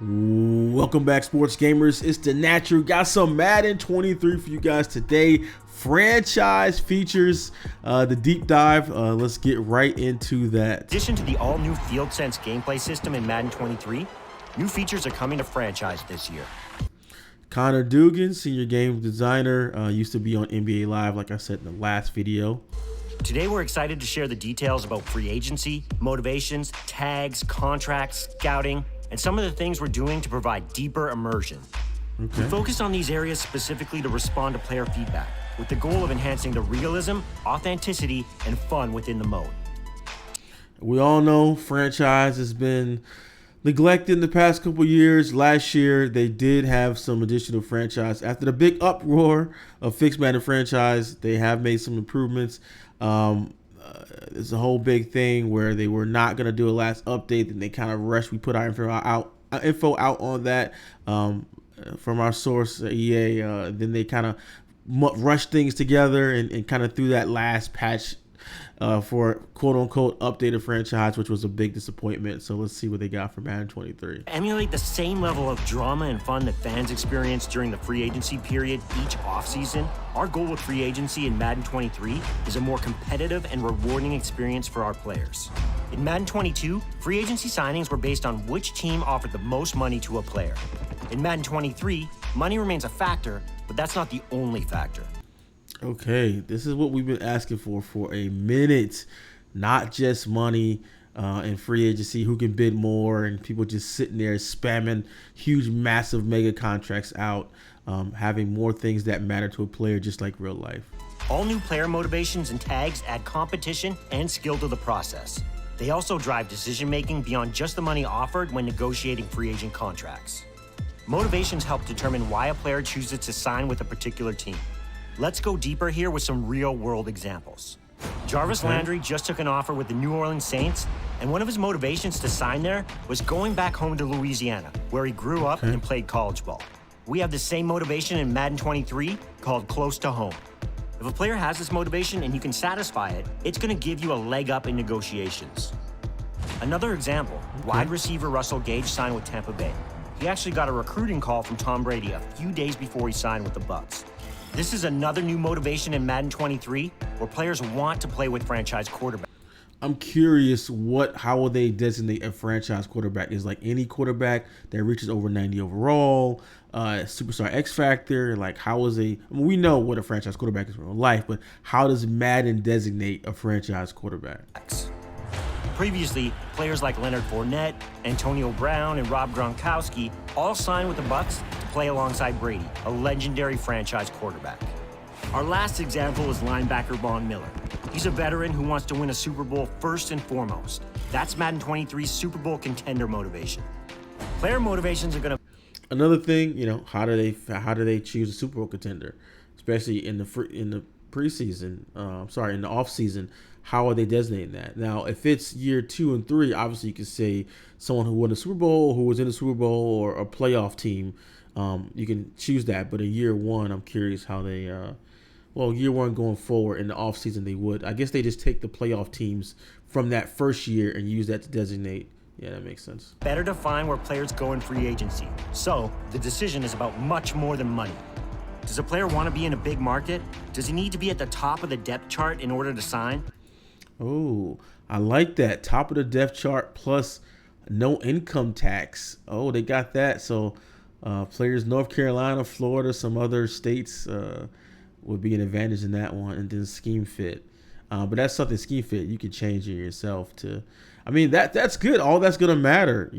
Welcome back, sports gamers. It's the Natural. Got some Madden 23 for you guys today. Franchise features, the deep dive. Let's get right into that. In addition to the all-new Field Sense gameplay system in Madden 23, new features are coming to franchise this year. Connor Dugan, senior game designer, used to be on NBA Live, like I said in the last video. Today, we're excited to share the details about free agency, motivations, tags, contracts, scouting, and some of the things we're doing to provide deeper immersion. Okay. We focus on these areas specifically to respond to player feedback, with the goal of enhancing the realism, authenticity, and fun within the mode. We all know franchise has been neglected in the past couple years. Last year, they did have some additional franchise. After the big uproar of fixed Madden franchise, they have made some improvements. It's a whole big thing where they were not going to do a last update, and they kind of rushed. We put our info out on that from our source, EA. Then they kind of rushed things together and kind of threw that last patch for quote-unquote updated franchise, which was a big disappointment. So let's see what they got for Madden 23. Emulate the same level of drama and fun that fans experience during the free agency period each offseason. Our goal with free agency in Madden 23 is a more competitive and rewarding experience for our players. In Madden 22, free agency signings were based on which team offered the most money to a player. In Madden 23, money remains a factor, but that's not the only factor. Okay, this is what we've been asking for a minute. Not just money and free agency, who can bid more, and people just sitting there spamming huge, massive mega contracts out, having more things that matter to a player, just like real life. All new player motivations and tags add competition and skill to the process. They also drive decision-making beyond just the money offered when negotiating free agent contracts. Motivations help determine why a player chooses to sign with a particular team. Let's go deeper here with some real-world examples. Jarvis Landry just took an offer with the New Orleans Saints, and one of his motivations to sign there was going back home to Louisiana, where he grew up and played college ball. We have the same motivation in Madden 23 called Close to Home. If a player has this motivation and you can satisfy it, it's going to give you a leg up in negotiations. Another example, wide receiver Russell Gage signed with Tampa Bay. He actually got a recruiting call from Tom Brady a few days before he signed with the Bucs. This is another new motivation in Madden 23 where players want to play with franchise quarterbacks. I'm curious, how will they designate a franchise quarterback? Is like any quarterback that reaches over 90 overall, superstar X factor? Like, how is we know what a franchise quarterback is in real life, but how does Madden designate a franchise quarterback? Previously, players like Leonard Fournette, Antonio Brown, and Rob Gronkowski all signed with the Bucs to play alongside Brady, a legendary franchise quarterback. Our last example is linebacker Von Miller. He's a veteran who wants to win a Super Bowl first and foremost. That's Madden 23's Super Bowl contender motivation. Player motivations are going to... Another thing, how do they choose a Super Bowl contender, especially in the preseason? In the off season. How are they designating that? Now, if it's year 2 and 3, obviously you can say someone who won the Super Bowl, who was in the Super Bowl, or a playoff team. You can choose that. But in year 1, I'm curious how they, year 1 going forward in the offseason, they would. I guess they just take the playoff teams from that first year and use that to designate. Yeah, that makes sense. Better define where players go in free agency. So the decision is about much more than money. Does a player want to be in a big market? Does he need to be at the top of the depth chart in order to sign? Oh, I like that. Top of the depth chart plus no income tax. Oh, they got that. So players North Carolina, Florida, some other states would be an advantage in that one. And then scheme fit. But that's something scheme fit. You can change it yourself to. I mean, that's good. All that's going to matter,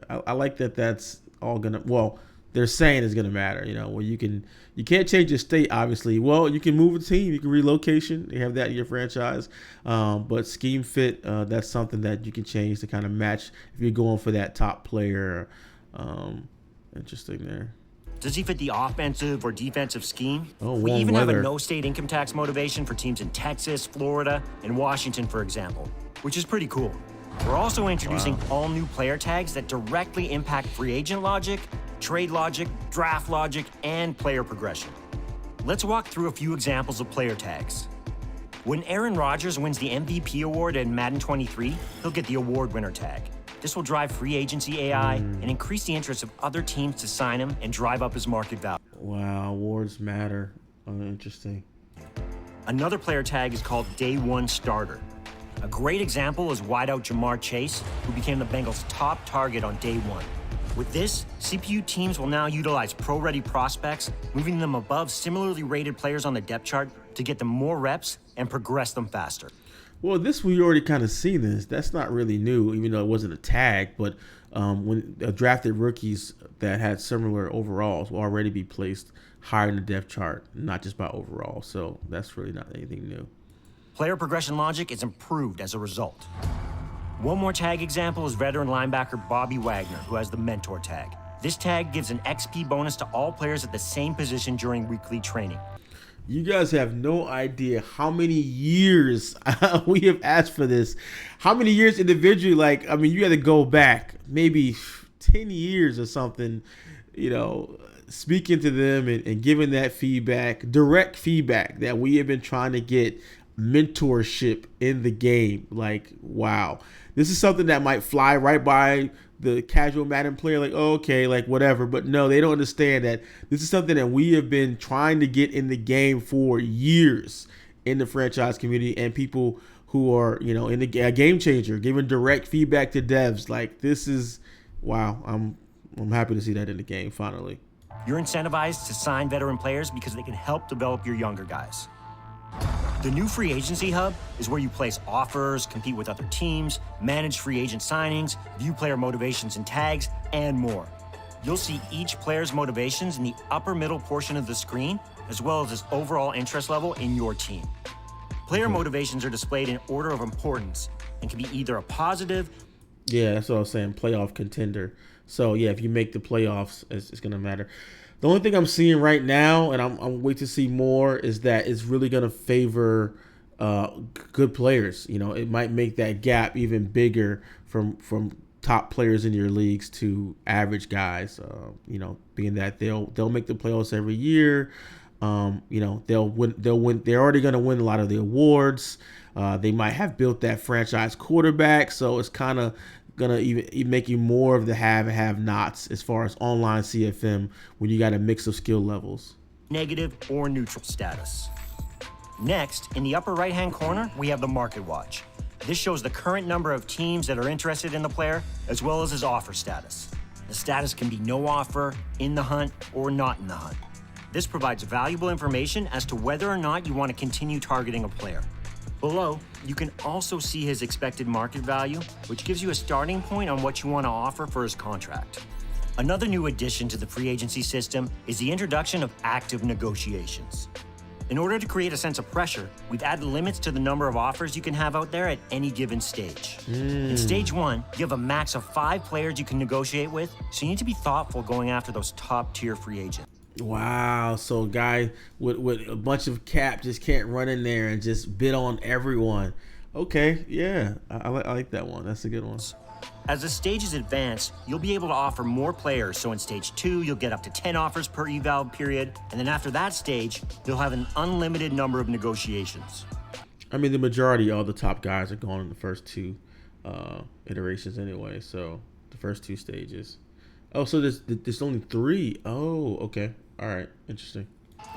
I like that that's all going to. They're saying it's going to matter, where you can't change your state, obviously. Well, you can move a team, you can relocation, you have that in your franchise. But scheme fit, that's something that you can change to kind of match if you're going for that top player. Interesting there. Does he fit the offensive or defensive scheme? Oh, we even have weather. a no-state income tax motivation for teams in Texas, Florida, and Washington, for example, which is pretty cool. We're also introducing all new player tags that directly impact free agent logic, trade logic, draft logic, and player progression. Let's walk through a few examples of player tags. When Aaron Rodgers wins the MVP award in Madden 23, he'll get the award winner tag. This will drive free agency AI and increase the interest of other teams to sign him and drive up his market value. Wow, awards matter. Interesting. Another player tag is called Day One Starter. A great example is wideout Jamar Chase, who became the Bengals' top target on day one. With this, CPU teams will now utilize pro-ready prospects, moving them above similarly rated players on the depth chart to get them more reps and progress them faster. Well, this we already kind of seen this. That's not really new, even though it wasn't a tag. But when drafted rookies that had similar overalls will already be placed higher in the depth chart, not just by overall. So that's really not anything new. Player progression logic is improved as a result. One more tag example is veteran linebacker Bobby Wagner, who has the mentor tag. This tag gives an XP bonus to all players at the same position during weekly training. You guys have no idea how many years we have asked for this. How many years individually? Like, I mean, you got to go back maybe 10 years or something, speaking to them and giving that feedback, direct feedback that we have been trying to get mentorship in the game. Like, wow. This is something that might fly right by the casual Madden player, like, oh, okay, like whatever. But no, they don't understand that this is something that we have been trying to get in the game for years in the franchise community, and people who are, in the game changer, giving direct feedback to devs. Like, this is, wow. I'm happy to see that in the game finally. You're incentivized to sign veteran players because they can help develop your younger guys. The new free agency hub is where you place offers, compete with other teams, manage free agent signings, view player motivations and tags, and more. You'll see each player's motivations in the upper middle portion of the screen, as well as his overall interest level in your team. Player motivations are displayed in order of importance and can be either a positive. Yeah, that's what I was saying, playoff contender. So yeah, if you make the playoffs, it's going to matter. The only thing I'm seeing right now, and I'm waiting to see more, is that it's really going to favor good players. It might make that gap even bigger from top players in your leagues to average guys. Being that they'll make the playoffs every year. They'll win. They're already going to win a lot of the awards. They might have built that franchise quarterback, so it's kind of gonna even make you more of the have and have nots as far as online CFM when you got a mix of skill levels. Negative or neutral status. Next, in the upper right-hand corner, we have the Market Watch. This shows the current number of teams that are interested in the player, as well as his offer status. The status can be no offer, in the hunt, or not in the hunt. This provides valuable information as to whether or not you want to continue targeting a player. Below, you can also see his expected market value, which gives you a starting point on what you want to offer for his contract. Another new addition to the free agency system is the introduction of active negotiations. In order to create a sense of pressure, we've added limits to the number of offers you can have out there at any given stage. In stage 1, you have a max of 5 players you can negotiate with, so you need to be thoughtful going after those top-tier free agents. Wow, so a guy with a bunch of cap just can't run in there and just bid on everyone. Okay, yeah, I like that one. That's a good one. As the stages advance, you'll be able to offer more players. So in stage 2, you'll get up to 10 offers per eval period. And then after that stage, you'll have an unlimited number of negotiations. I mean, the majority of all the top guys are gone in the first 2 iterations anyway. So the first 2 stages. Oh, so there's only 3. Oh, okay. All right. Interesting.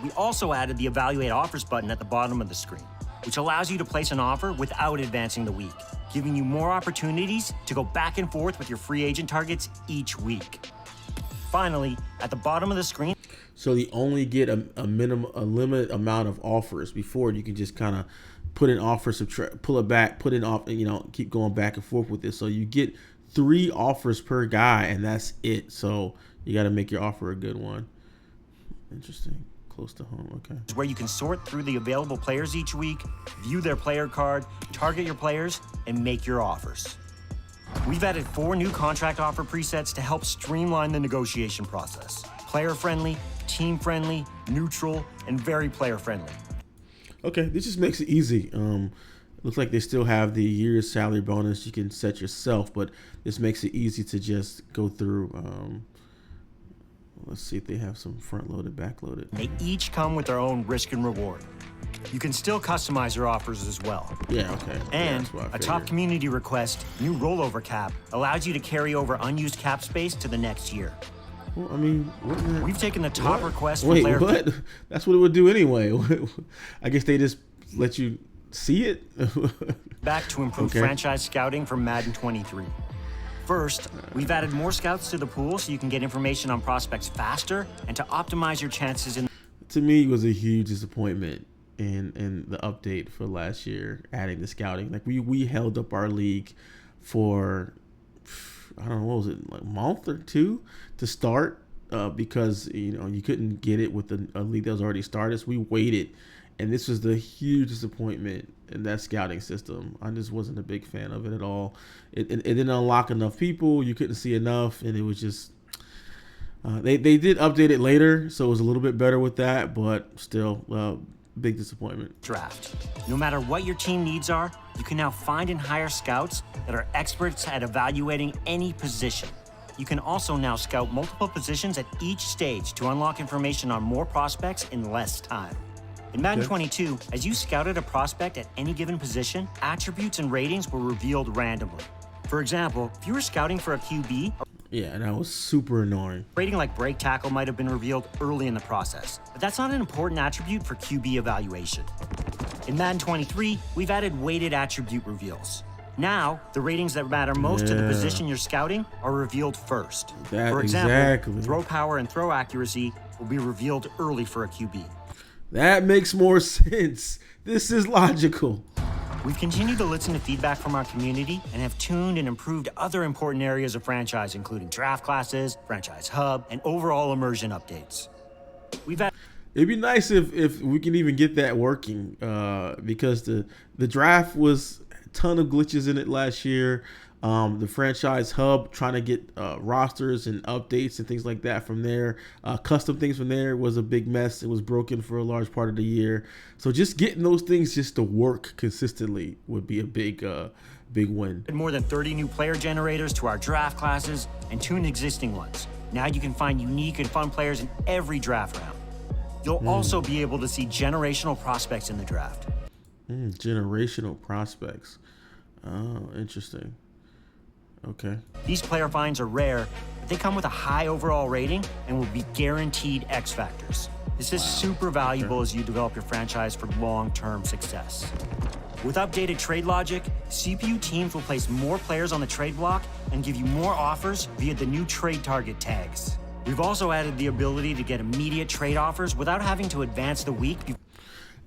We also added the Evaluate Offers button at the bottom of the screen, which allows you to place an offer without advancing the week, giving you more opportunities to go back and forth with your free agent targets each week. Finally, at the bottom of the screen. So you only get a limited amount of offers. Before, you can just kind of put in offer, subtract, pull it back, put in off, keep going back and forth with it. So you get 3 offers per guy, and that's it. So you got to make your offer a good one. Interesting. Close to home. Okay. Where you can sort through the available players each week, view their player card, target your players, and make your offers. We've added 4 new contract offer presets to help streamline the negotiation process. Player-friendly, team-friendly, neutral, and very player-friendly. Okay, this just makes it easy. Looks like they still have the year's salary bonus you can set yourself, but this makes it easy to just go through. Let's see if they have some front-loaded, back-loaded. They each come with their own risk and reward. You can still customize your offers as well. Yeah, okay. And yeah, a top community request, new rollover cap, allows you to carry over unused cap space to the next year. Well, I mean, we've taken the top request for Wait, player. What? That's what it would do anyway. I guess they just let you see it. Back to improve franchise scouting for Madden 23. First, we've added more scouts to the pool so you can get information on prospects faster and to optimize your chances in. To me, it was a huge disappointment in the update for last year, adding the scouting. Like we held up our league for, I don't know, what was it, like a month or two to start because you couldn't get it with a league that was already started. So we waited, and this was the huge disappointment in that scouting system. I just wasn't a big fan of it at all. It didn't unlock enough people. You couldn't see enough, and it was just. They did update it later, so it was a little bit better with that, but still, big disappointment. Draft. No matter what your team needs are, you can now find and hire scouts that are experts at evaluating any position. You can also now scout multiple positions at each stage to unlock information on more prospects in less time. In Madden 22, as you scouted a prospect at any given position, attributes and ratings were revealed randomly. For example, if you were scouting for a QB, yeah, and that was super annoying. Rating like break tackle might have been revealed early in the process, but that's not an important attribute for QB evaluation. In Madden 23, we've added weighted attribute reveals. Now, the ratings that matter most to the position you're scouting are revealed first. For example, throw power and throw accuracy will be revealed early for a QB. That makes more sense. This is logical. We've continued to listen to feedback from our community and have tuned and improved other important areas of franchise, including draft classes, franchise hub, and overall immersion updates. It'd be nice if we can even get that working because the draft was a ton of glitches in it last year. The franchise hub, trying to get rosters and updates and things like that from there, custom things from there, was a big mess. It was broken for a large part of the year. So just getting those things just to work consistently would be a big win. More than 30 new player generators to our draft classes and tuned existing ones. Now you can find unique and fun players in every draft round. You'll also be able to see generational prospects in the draft. Generational prospects. Oh, interesting. Okay. These player finds are rare, but they come with a high overall rating and will be guaranteed X factors. This is super valuable as you develop your franchise for long-term success. With updated trade logic, CPU teams will place more players on the trade block and give you more offers via the new trade target tags. We've also added the ability to get immediate trade offers without having to advance the week.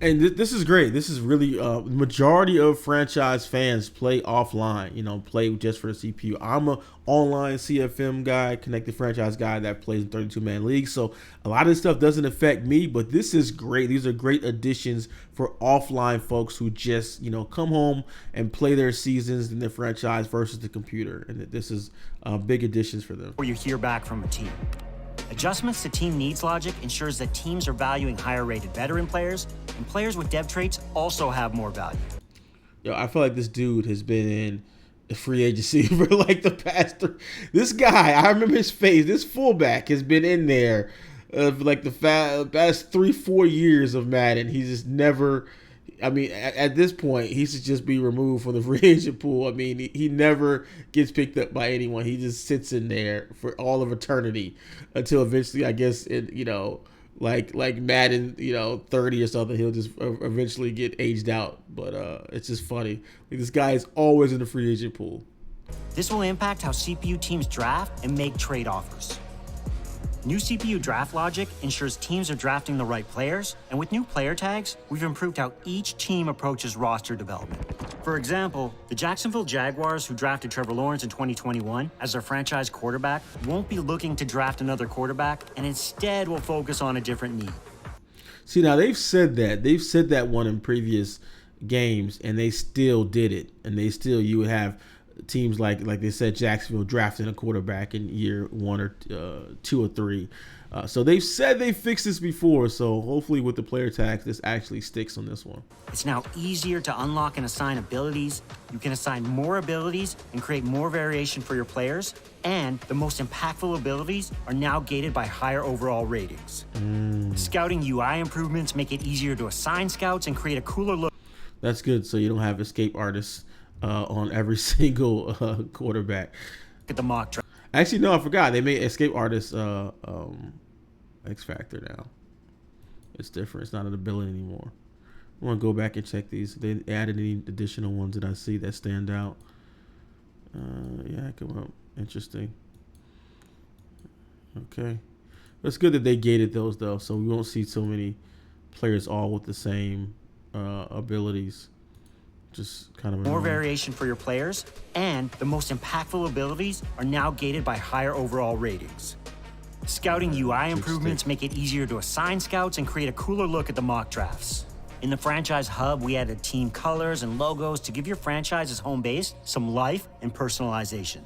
And this is great. This is really the majority of franchise fans play offline, play just for the CPU. I'm a online CFM guy, connected franchise guy that plays in 32-man leagues. So a lot of this stuff doesn't affect me, but this is great. These are great additions for offline folks who just, come home and play their seasons in their franchise versus the computer. And this is big additions for them. Or you hear back from a team. Adjustments to team needs logic ensures that teams are valuing higher rated veteran players, and players with dev traits also have more value. Yo, I feel like this dude has been in a free agency for like the past this guy, I remember his face. This fullback has been in there for like the past 3-4 years of Madden. He's just never. I mean, at this point, he should just be removed from the free agent pool. I mean, he never gets picked up by anyone. He just sits in there for all of eternity until eventually, I guess, like Madden, 30 or something, he'll just eventually get aged out. But it's just funny. Like, this guy is always in the free agent pool. This will impact how CPU teams draft and make trade offers. New CPU draft logic ensures teams are drafting the right players, and with new player tags, we've improved how each team approaches roster development. For example, the Jacksonville Jaguars, who drafted Trevor Lawrence in 2021 as their franchise quarterback, won't be looking to draft another quarterback and instead will focus on a different need. See, now they've said that one in previous games, and they still did it. And you would have teams like they said, Jacksonville drafting a quarterback in year 1 or 2 or 3. So they've said they fixed this before, so hopefully with the player tags, this actually sticks on this one. It's now easier to unlock and assign abilities. You can assign more abilities and create more variation for your players. And the most impactful abilities are now gated by higher overall ratings. Scouting UI improvements make it easier to assign scouts and create a cooler look. That's good, so you don't have escape artists on every single quarterback. At the mock draft. Actually, no, I forgot. They made escape artists X Factor now. It's different. It's not an ability anymore. I want to go back and check these. They added any additional ones that I see that stand out. Yeah, come up. Interesting. Okay. It's good that they gated those, though, so we won't see so many players all with the same abilities. Just kind of more variation for your players, and the most impactful abilities are now gated by higher overall ratings. Scouting UI improvements make it easier to assign scouts and create a cooler look at the mock drafts. In the franchise hub, we added team colors and logos to give your franchise's home base some life and personalization.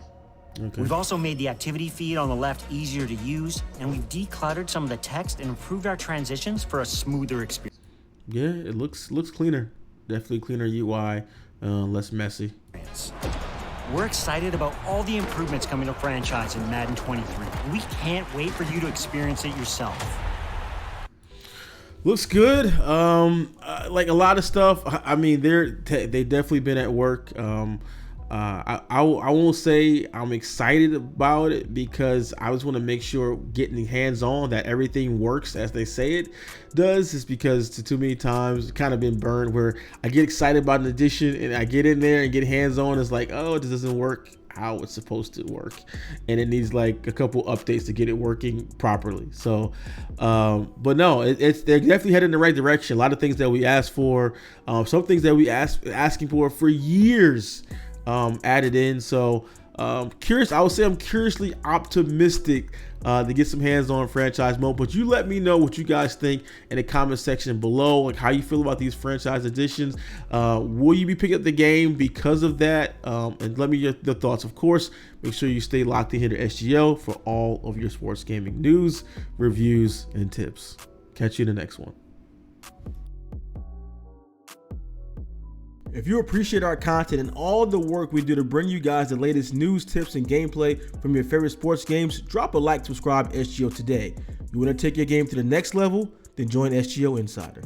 Okay. We've also made the activity feed on the left easier to use, and we've decluttered some of the text and improved our transitions for a smoother experience. Yeah, it looks cleaner. Definitely cleaner UI, less messy. We're excited about all the improvements coming to franchise in Madden 23. We can't wait for you to experience it yourself. Looks good. Like a lot of stuff. I mean, they definitely been at work. I won't say I'm excited about it because I just want to make sure getting hands on that everything works as they say it does. Is because too many times it's kind of been burned where I get excited about an addition and I get in there and get hands on. It's like, oh, this doesn't work how it's supposed to work, and it needs like a couple updates to get it working properly. So, but no, they're definitely heading in the right direction. A lot of things that we asked for, some things that we asking for years. Added in. So curious, I would say I'm curiously optimistic to get some hands-on franchise mode, but you let me know what you guys think in the comment section below, like how you feel about these franchise additions. Will you be picking up the game because of that? And let me know your thoughts. Of course, make sure you stay locked in here to SGO for all of your sports gaming news, reviews, and tips. Catch you in the next one. If you appreciate our content and all the work we do to bring you guys the latest news, tips, and gameplay from your favorite sports games, drop a like, subscribe, SGO today. You want to take your game to the next level? Then join SGO Insider.